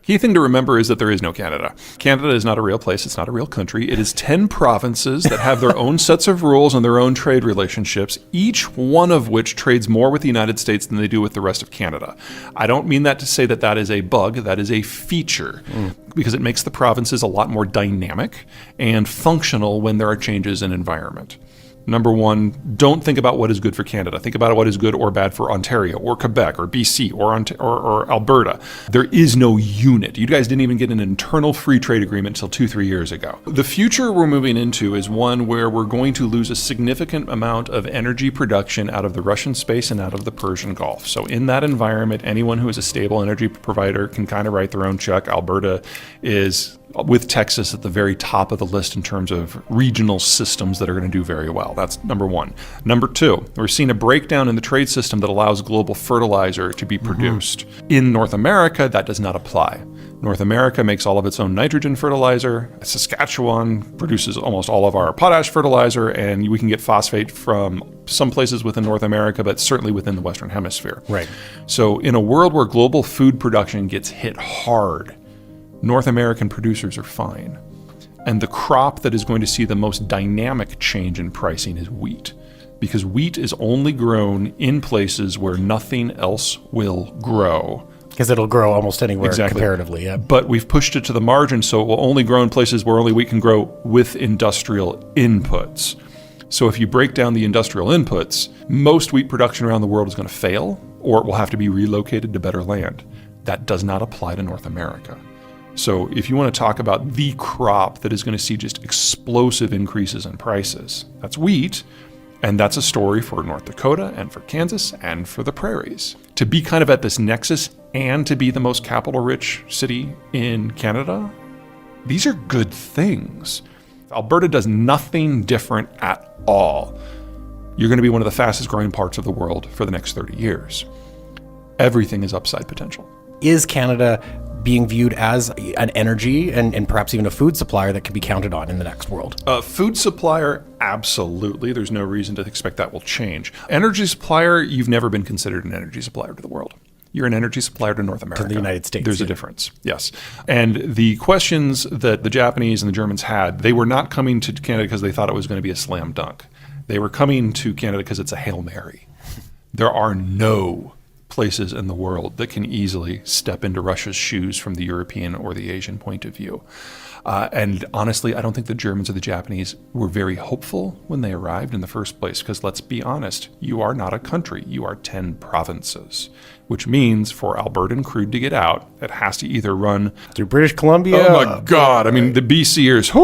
Key thing to remember is that there is no Canada. Canada is not a real place. It's not a real country. It is 10 provinces that have their own sets of rules and their own trade relationships, each one of which trades more with the United States than they do with the rest of Canada. I don't mean that to say that that is a bug. That is a feature because it makes the provinces a lot more dynamic and functional when there are changes in environment. Number one, don't think about what is good for Canada. Think about what is good or bad for Ontario or Quebec or BC or Alberta. There is no unit. You guys didn't even get an internal free trade agreement until 2-3 years ago. The future we're moving into is one where we're going to lose a significant amount of energy production out of the Russian space and out of the Persian Gulf. So in that environment, anyone who is a stable energy provider can kind of write their own check. Alberta is, with Texas, at the very top of the list in terms of regional systems that are going to do very well. That's number one. Number two, we're seeing a breakdown in the trade system that allows global fertilizer to be produced. In North America, that does not apply. North America makes all of its own nitrogen fertilizer. Saskatchewan produces almost all of our potash fertilizer, and we can get phosphate from some places within North America, but certainly within the Western Hemisphere. Right. So in a world where global food production gets hit hard, North American producers are fine. And the crop that is going to see the most dynamic change in pricing is wheat, because wheat is only grown in places where nothing else will grow. Because it'll grow almost anywhere comparatively. Yeah. But we've pushed it to the margin, so it will only grow in places where only wheat can grow with industrial inputs. So if you break down the industrial inputs, most wheat production around the world is going to fail, or it will have to be relocated to better land. That does not apply to North America. So if you want to talk about the crop that is going to see just explosive increases in prices, that's wheat, and that's a story for North Dakota and for Kansas and for the prairies. To be kind of at this nexus and to be the most capital-rich city in Canada, these are good things. Alberta does nothing different at all. You're going to be one of the fastest growing parts of the world for the next 30 years. Everything is upside potential. Is Canada being viewed as an energy and perhaps even a food supplier that can be counted on in the next world? Food supplier, absolutely. There's no reason to expect that will change. Energy supplier, you've never been considered an energy supplier to the world. You're an energy supplier to North America. To the United States. There's a difference, yes. And the questions that the Japanese and the Germans had, they were not coming to Canada because they thought it was going to be a slam dunk. They were coming to Canada because it's a Hail Mary. There are no places in the world that can easily step into Russia's shoes from the European or the Asian point of view. And honestly, I don't think the Germans or the Japanese were very hopeful when they arrived in the first place, because let's be honest, you are not a country, you are 10 provinces, which means for Albertan crude to get out, it has to either run through British Columbia. Oh my God, I mean, the BCers,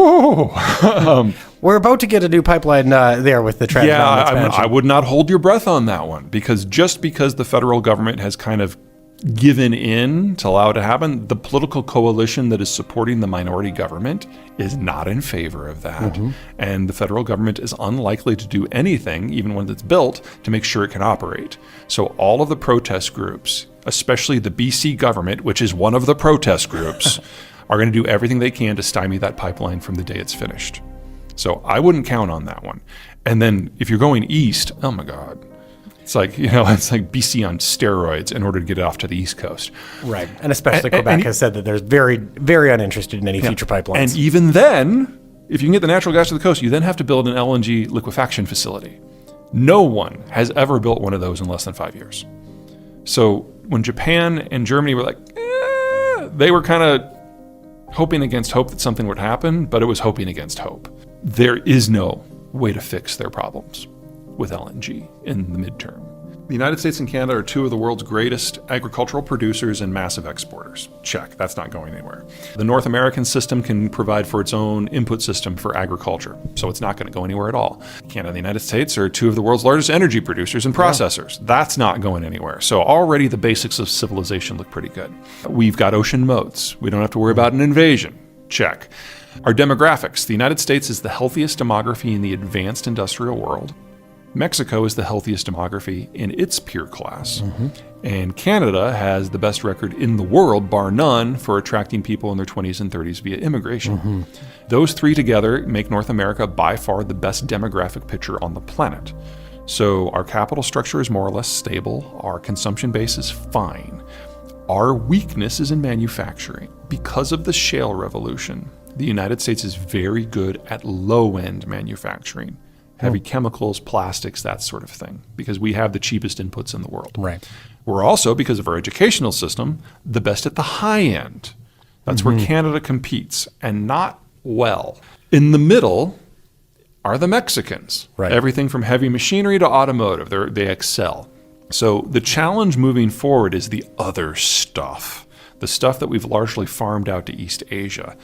we're about to get a new pipeline there with the Trans Mountain expansion. I would not hold your breath on that one, because just because the federal government has kind of given in to allow it to happen, the political coalition that is supporting the minority government is not in favor of that. And the federal government is unlikely to do anything, even when it's built, to make sure it can operate. So all of the protest groups, especially the BC government, which is one of the protest groups, are going to do everything they can to stymie that pipeline from the day it's finished. So I wouldn't count on that one. And then if you're going east, oh my God. It's like, it's like BC on steroids in order to get it off to the East Coast. Right. And especially Quebec has said that they're very, very uninterested in any future pipelines. And even then, if you can get the natural gas to the coast, you then have to build an LNG liquefaction facility. No one has ever built one of those in less than 5 years. So when Japan and Germany were like, they were kind of hoping against hope that something would happen, but it was hoping against hope. There is no way to fix their problems with LNG in the midterm. The United States and Canada are two of the world's greatest agricultural producers and massive exporters. Check, that's not going anywhere. The North American system can provide for its own input system for agriculture, so it's not going to go anywhere at all. Canada and the United States are two of the world's largest energy producers and processors. That's not going anywhere. So already the basics of civilization look pretty good. We've got ocean moats. We don't have to worry about an invasion. Check. Our demographics. The United States is the healthiest demography in the advanced industrial world. Mexico is the healthiest demography in its peer class. And Canada has the best record in the world, bar none, for attracting people in their 20s and 30s via immigration. Those three together make North America by far the best demographic picture on the planet. So our capital structure is more or less stable. Our consumption base is fine. Our weakness is in manufacturing. Because of the shale revolution, the United States is very good at low-end manufacturing. Heavy chemicals, plastics, that sort of thing, because we have the cheapest inputs in the world. Right. We're also, because of our educational system, the best at the high end. That's where Canada competes, and not well. In the middle are the Mexicans. Right. Everything from heavy machinery to automotive, they excel. So the challenge moving forward is the other stuff, the stuff that we've largely farmed out to East Asia.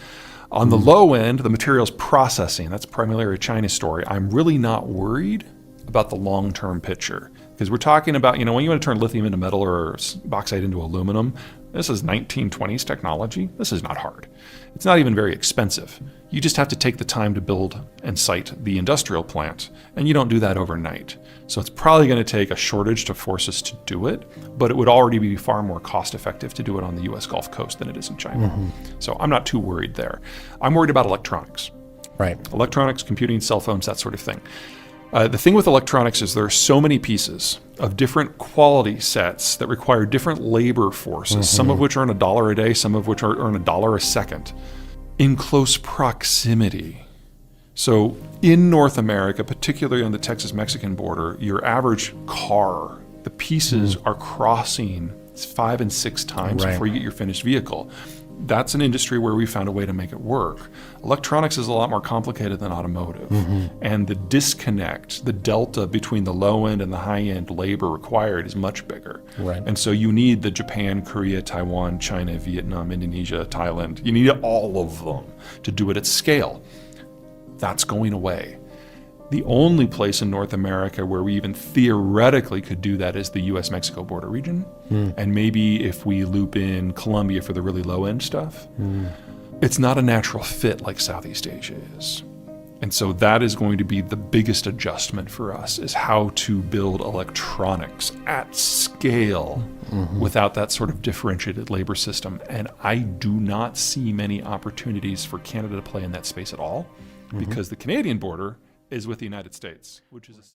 On the low end, the materials processing, that's primarily a China story. I'm really not worried about the long-term picture, because we're talking about, when you want to turn lithium into metal or bauxite into aluminum, this is 1920s technology. This is not hard. It's not even very expensive. You just have to take the time to build and site the industrial plant, and you don't do that overnight. So it's probably going to take a shortage to force us to do it, but it would already be far more cost-effective to do it on the U.S. Gulf Coast than it is in China. So I'm not too worried there. I'm worried about electronics. Right. Electronics, computing, cell phones, that sort of thing. The thing with electronics is there are so many pieces of different quality sets that require different labor forces, some of which earn $1 a day, some of which earn $1 a second, in close proximity. So in North America, particularly on the Texas-Mexican border, your average car, the pieces are crossing 5 and 6 times before you get your finished vehicle. That's an industry where we found a way to make it work. Electronics is a lot more complicated than automotive. And the disconnect, the delta between the low end and the high end labor required is much bigger. Right. And so you need the Japan, Korea, Taiwan, China, Vietnam, Indonesia, Thailand. You need all of them to do it at scale. That's going away. The only place in North America where we even theoretically could do that is the U.S.-Mexico border region. And maybe if we loop in Colombia for the really low-end stuff. It's not a natural fit like Southeast Asia is. And so that is going to be the biggest adjustment for us, is how to build electronics at scale without that sort of differentiated labor system. And I do not see many opportunities for Canada to play in that space at all, because the Canadian border is with the United States, which is